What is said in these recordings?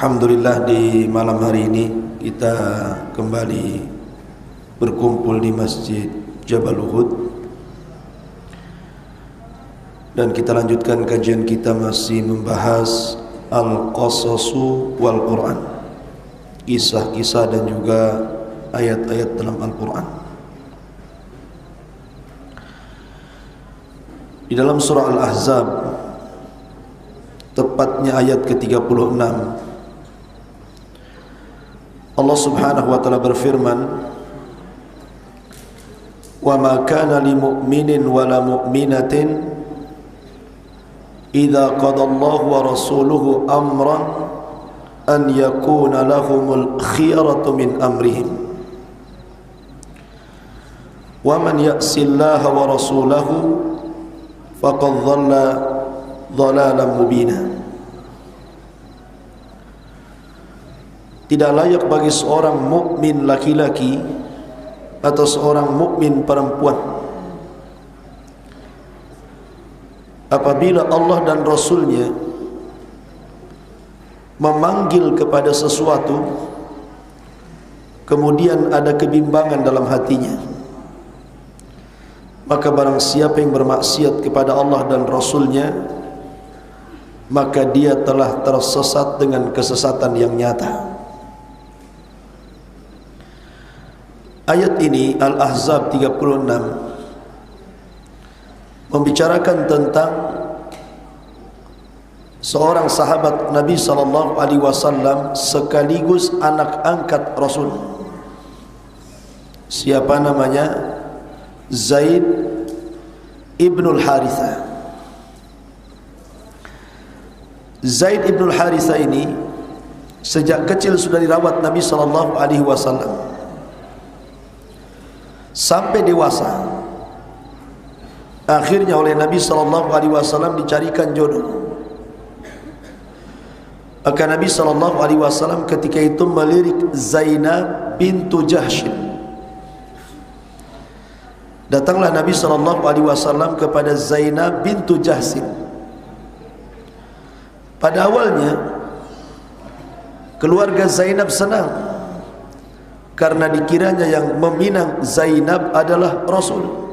Alhamdulillah, di malam hari ini kita kembali berkumpul di Masjid Jabal Uhud dan kita lanjutkan kajian kita masih membahas Al-Qasasu wal Quran, kisah-kisah dan juga ayat-ayat dalam Al-Quran. Di dalam surah Al-Ahzab, tepatnya ayat ke-36, Allah Subhanahu wa taala berfirman, "Wa ma kana lil mu'minin wa la mu'minatin idza qada Allahu wa rasuluhu amran an yakuna lahumul khiyaratu min amrihim wa man ya'si Allah wa rasulahu faqad dhalla dhalalan mubina." Tidak layak bagi seorang mukmin laki-laki atau seorang mukmin perempuan apabila Allah dan Rasulnya memanggil kepada sesuatu kemudian ada kebimbangan dalam hatinya, maka barang siapa yang bermaksiat kepada Allah dan Rasulnya, maka dia telah tersesat dengan kesesatan yang nyata. Ayat ini Al-Ahzab 36 membicarakan tentang seorang sahabat Nabi SAW sekaligus anak angkat Rasul. Siapa namanya? Zaid ibnul Haritha. Zaid ibnul Haritha ini sejak kecil sudah dirawat Nabi SAW sampai dewasa. Akhirnya oleh Nabi SAW dicarikan jodoh. Maka Nabi SAW ketika itu melirik Zainab bintu Jahshin. Datanglah Nabi SAW kepada Zainab bintu Jahshin. Pada awalnya keluarga Zainab senang karena dikiranya yang meminang Zainab adalah Rasul.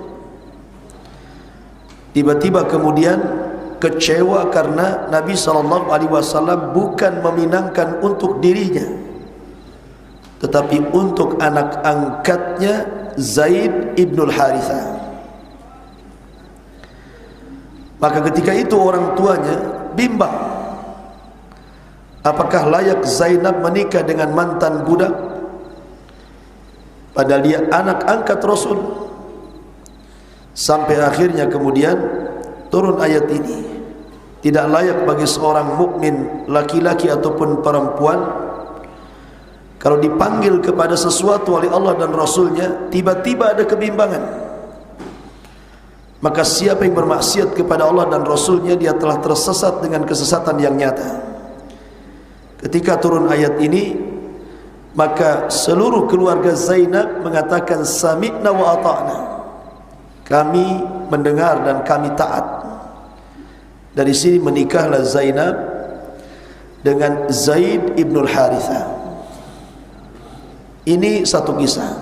Tiba-tiba kemudian kecewa karena Nabi SAW bukan meminangkan untuk dirinya, tetapi untuk anak angkatnya Zaid ibnul Haritha. Maka ketika itu orang tuanya bimbang, apakah layak Zainab menikah dengan mantan budak, padahal dia anak angkat Rasul. Sampai akhirnya kemudian turun ayat ini, tidak layak bagi seorang mukmin laki-laki ataupun perempuan kalau dipanggil kepada sesuatu oleh Allah dan Rasulnya tiba-tiba ada kebimbangan, maka siapa yang bermaksiat kepada Allah dan Rasulnya, dia telah tersesat dengan kesesatan yang nyata. Ketika turun ayat ini, maka seluruh keluarga Zainab mengatakan sami'na wa ata'na, kami mendengar dan kami taat. Dari sini menikahlah Zainab dengan Zaid ibnul Haritha. Ini satu kisah.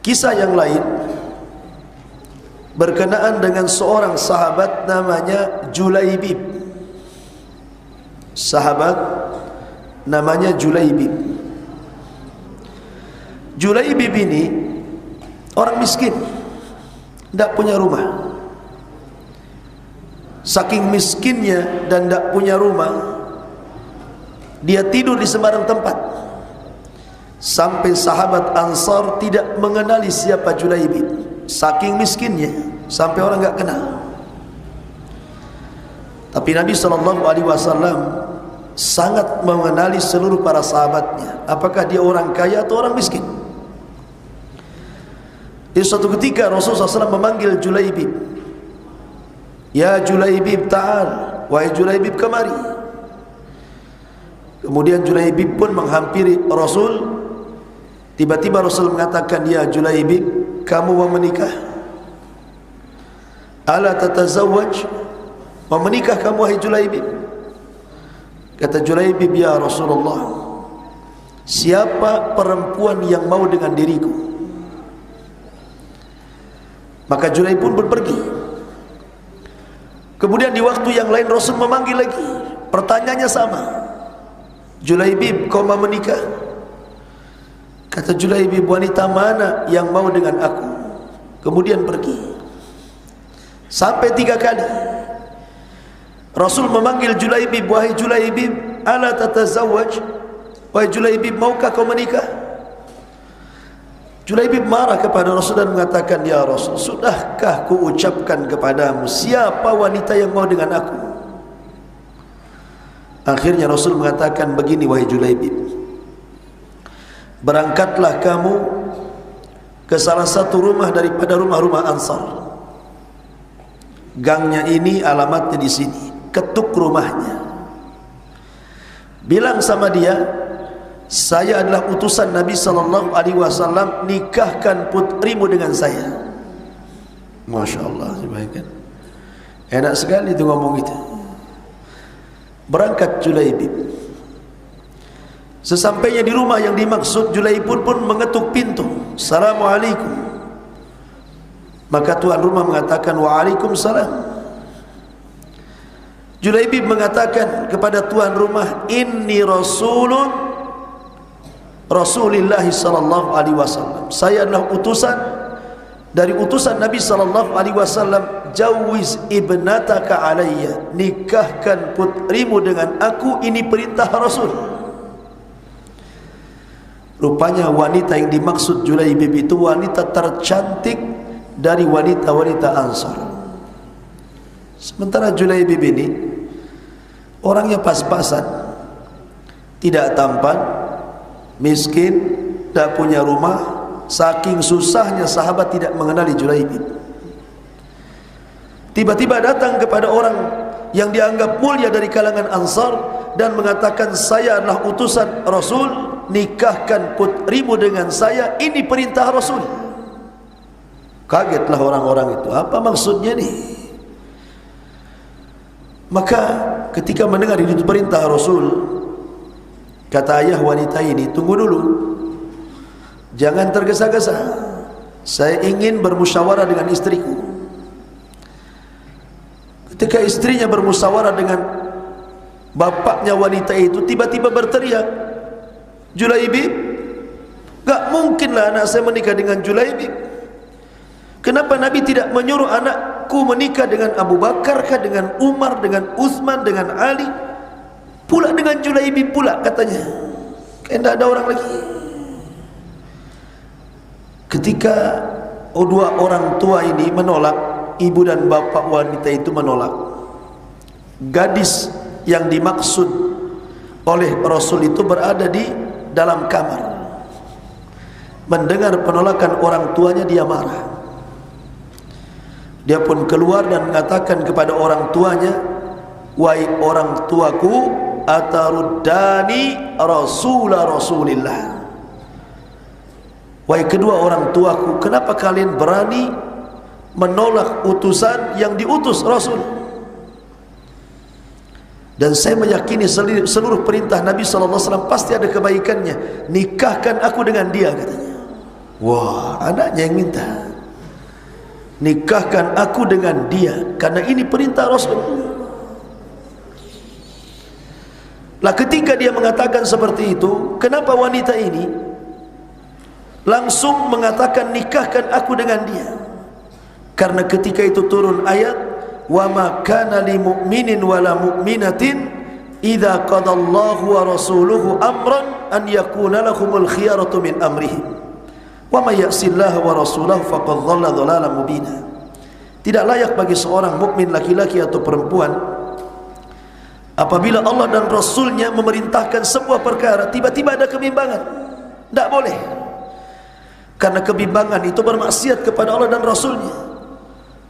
Kisah yang lain berkenaan dengan seorang sahabat namanya Julaibib. Sahabat namanya Julaibib. Julaibib ini orang miskin, tidak punya rumah. Saking miskinnya dan tidak punya rumah, dia tidur di sembarang tempat. Sampai sahabat Ansar tidak mengenali siapa Julaibib. Saking miskinnya, sampai orang tidak kenal. Tapi Nabi SAW sangat mengenali seluruh para sahabatnya, apakah dia orang kaya atau orang miskin. Di suatu ketika Rasulullah SAW memanggil Julaibib, "Ya Julaibib ta'al," wahai Julaibib kemari. Kemudian Julaibib pun menghampiri Rasul. Tiba-tiba Rasul mengatakan, "Ya Julaibib, kamu mau menikah? Ala tatazawwaj? Mau menikah kamu wahai Julaibib?" Kata Julaibib, "Ya Rasulullah, siapa perempuan yang mau dengan diriku?" Maka Julaibib pun pergi. Kemudian di waktu yang lain Rasul memanggil lagi. Pertanyaannya sama. "Julaibib, kau mau menikah?" Kata Julaibib, "Wanita mana yang mau dengan aku?" Kemudian pergi. Sampai 3 kali Rasul memanggil Julaibib, "Wahai Julaibib, ala tatazawwaj?" "Wahai Julaibib, maukah kau menikah?" Julaibib marah kepada Rasul dan mengatakan, "Ya Rasul, sudahkah ku ucapkan kepadamu siapa wanita yang mau dengan aku?" Akhirnya Rasul mengatakan begini, "Wahai Julaibib, berangkatlah kamu ke salah satu rumah daripada rumah-rumah Ansar. Gangnya ini, alamatnya di sini. Ketuk rumahnya. Bilang sama dia, saya adalah utusan Nabi sallallahu alaihi wasallam, nikahkan putrimu dengan saya." Masya Allah, enak sekali itu ngomong itu. Berangkat Julaibib. Sesampainya di rumah yang dimaksud, Julaibib pun mengetuk pintu. "Assalamualaikum." Maka tuan rumah mengatakan, "Waalaikumsalam." Julaibib mengatakan kepada tuan rumah, "Inni rasulun Rasulullah sallallahu alaihi wasallam. Saya adalah utusan dari utusan Nabi sallallahu alaihi wasallam. Jawiz ibnataka alayya, nikahkan putrimu dengan aku, ini perintah Rasul." Rupanya wanita yang dimaksud Julaibib itu wanita tercantik dari wanita-wanita Ansar. Sementara Julaibib ini orangnya pas-pasan, tidak tampan, miskin, tidak punya rumah. Saking susahnya sahabat tidak mengenali Julaibib. Tiba-tiba datang kepada orang yang dianggap mulia dari kalangan Ansar dan mengatakan, "Saya adalah utusan Rasul, nikahkan putrimu dengan saya, ini perintah Rasul." Kagetlah orang-orang itu, apa maksudnya nih? Maka ketika mendengar itu perintah Rasul, kata ayah wanita ini, "Tunggu dulu, jangan tergesa-gesa. Saya ingin bermusyawarah dengan istriku." Ketika istrinya bermusyawarah dengan bapaknya wanita itu, tiba-tiba berteriak, "Julaibib, gak mungkinlah anak saya menikah dengan Julaibib. Kenapa Nabi tidak menyuruh anakku menikah dengan Abu Bakar kah, dengan Umar, dengan Utsman, dengan Ali, pula dengan Julaibib pula," katanya. Kayak tidak ada orang lagi. Ketika dua orang tua ini menolak, ibu dan bapak wanita itu menolak, gadis yang dimaksud oleh Rasul itu berada di dalam kamar. Mendengar penolakan orang tuanya, dia marah. Dia pun keluar dan mengatakan kepada orang tuanya, "Wahai orang tuaku, ataruddani Rasulillah. Wahai kedua orang tuaku, kenapa kalian berani menolak utusan yang diutus Rasul? Dan saya meyakini seluruh perintah Nabi SAW pasti ada kebaikannya. Nikahkan aku dengan dia," katanya. Wah, anaknya yang minta, "Nikahkan aku dengan dia, karena ini perintah Rasul." Lah ketika dia mengatakan seperti itu, kenapa wanita ini langsung mengatakan, "Nikahkan aku dengan dia"? Karena ketika itu turun ayat, "Wa ma kana li mu'minin wa la mu'minatin idza qadallahu wa rasuluhu amran an yakuna lahumul khiyaratu min amrihim wa may ya'sillaha wa rasulahu faqad dhalla dhalalan mubina." Tidak layak bagi seorang mukmin laki-laki atau perempuan apabila Allah dan Rasulnya memerintahkan sebuah perkara, tiba-tiba ada kebimbangan. Tidak boleh, karena kebimbangan itu bermaksiat kepada Allah dan Rasulnya.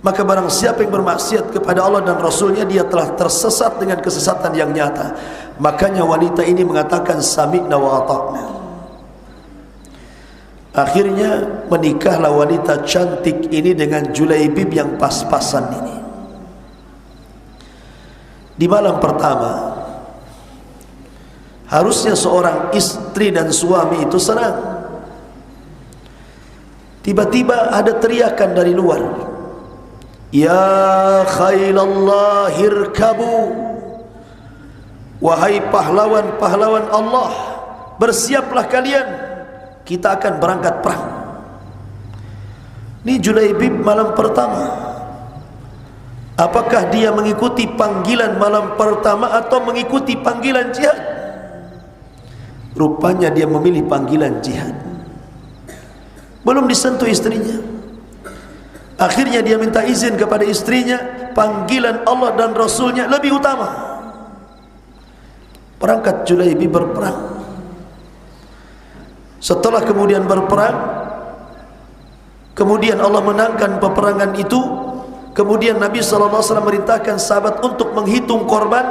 maka barang siapa yang bermaksiat kepada Allah dan Rasulnya, dia telah tersesat dengan kesesatan yang nyata. Makanya wanita ini mengatakan sami'na wa ata'na. Akhirnya menikahlah wanita cantik ini dengan Julaibib yang pas-pasan ini. Di malam pertama, harusnya seorang istri dan suami itu senang. Tiba-tiba ada teriakan dari luar, ya khailallah irkabu, wahai pahlawan-pahlawan Allah, bersiaplah kalian, kita akan berangkat perang. Ini Julaibib malam pertama. Apakah dia mengikuti panggilan malam pertama atau mengikuti panggilan jihad? Rupanya dia memilih panggilan jihad. Belum disentuh istrinya, akhirnya dia minta izin kepada istrinya, panggilan Allah dan Rasulnya lebih utama. Berangkat Julaibib berperang. Setelah kemudian berperang, kemudian Allah menangkan peperangan itu. Kemudian Nabi SAW merintahkan sahabat untuk menghitung korban,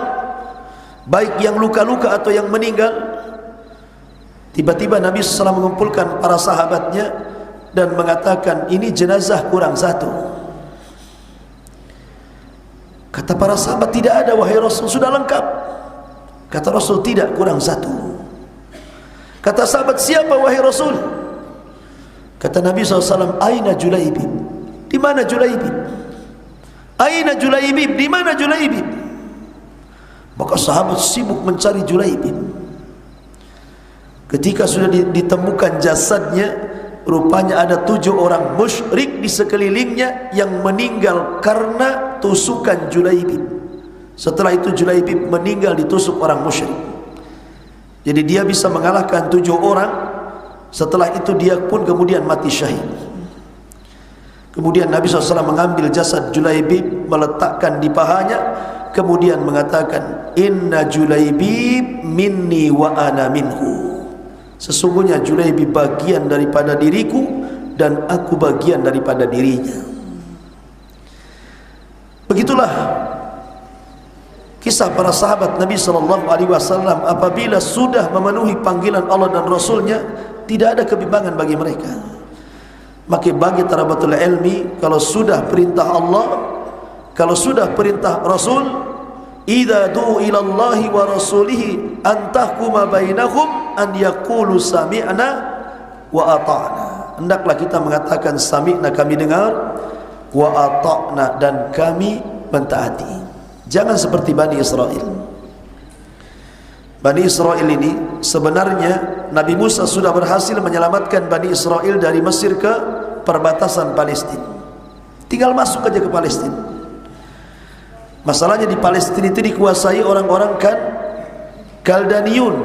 baik yang luka-luka atau yang meninggal. Tiba-tiba Nabi SAW mengumpulkan para sahabatnya dan mengatakan, ini jenazah kurang satu. Kata para sahabat, tidak ada wahai Rasul, sudah lengkap. Kata Rasul, tidak, kurang satu. Kata sahabat, siapa wahai Rasul? Kata Nabi SAW, aina Julaibib? Di mana Julaibib? Aina Julaibib? Di mana Julaibib? Maka sahabat sibuk mencari Julaibib. Ketika sudah ditemukan jasadnya, rupanya ada 7 orang musyrik di sekelilingnya yang meninggal karena tusukan Julaibib. Setelah itu Julaibib meninggal ditusuk orang musyrik. Jadi dia bisa mengalahkan 7 orang. Setelah itu dia pun kemudian mati syahid. Kemudian Nabi SAW mengambil jasad Julaibib, meletakkan di pahanya, kemudian mengatakan, inna Julaibib minni wa ana minhu. Sesungguhnya Julaibib bagian daripada diriku dan aku bagian daripada dirinya. Begitulah kisah para sahabat Nabi SAW. Apabila sudah memenuhi panggilan Allah dan Rasulnya, tidak ada kebimbangan bagi mereka. Maka bagi tarabatul ilmi, kalau sudah perintah Allah, kalau sudah perintah Rasul, idza du'u ila Allahi wa rasulihi an tahkuma bainahum an yaqulu sami'na wa ata'na. Hendaklah kita mengatakan sami'na, kami dengar, wa ata'na, dan kami mentaati. Jangan seperti Bani Israel. Bani Israel ini sebenarnya Nabi Musa sudah berhasil menyelamatkan Bani Israel dari Mesir ke perbatasan Palestina. Tinggal masuk aja ke Palestina. Masalahnya di Palestina itu dikuasai orang-orang Kaldaniun.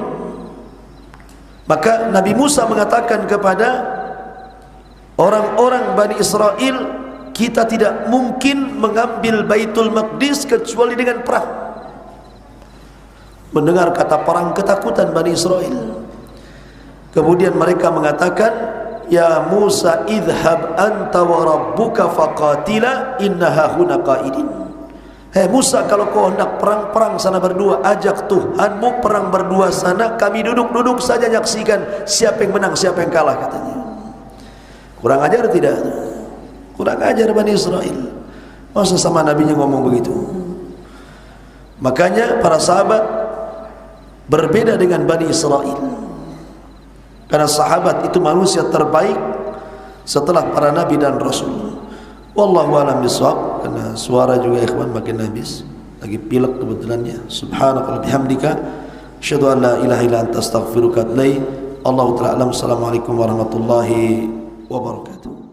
Maka Nabi Musa mengatakan kepada orang-orang Bani Israel, kita tidak mungkin mengambil Baitul Maqdis kecuali dengan perang. Mendengar kata perang, ketakutan Bani Israel. Kemudian mereka mengatakan, ya Musa idhab anta wa rabbuka faqatila innaha huna qaidin. Hei Musa, kalau kau hendak perang sana berdua, ajak Tuhanmu perang berdua sana, kami duduk saja nyaksikan siapa yang menang siapa yang kalah, katanya. Kurang ajar tidak? Kurang ajar Bani Israel. Masa sama nabinya ngomong begitu? Makanya para sahabat berbeda dengan Bani Israel, karena sahabat itu manusia terbaik setelah para nabi dan rasul. Wallahu a'lam bishawab. Karena suara juga ikhwan makin habis, lagi pilek kebetulannya. Subhanakallahumma bihamdika asyhadu an la ilaha illa anta astaghfiruka wa atubu ilaik. Allahu ta'ala alam. Assalamualaikum warahmatullahi wabarakatuh.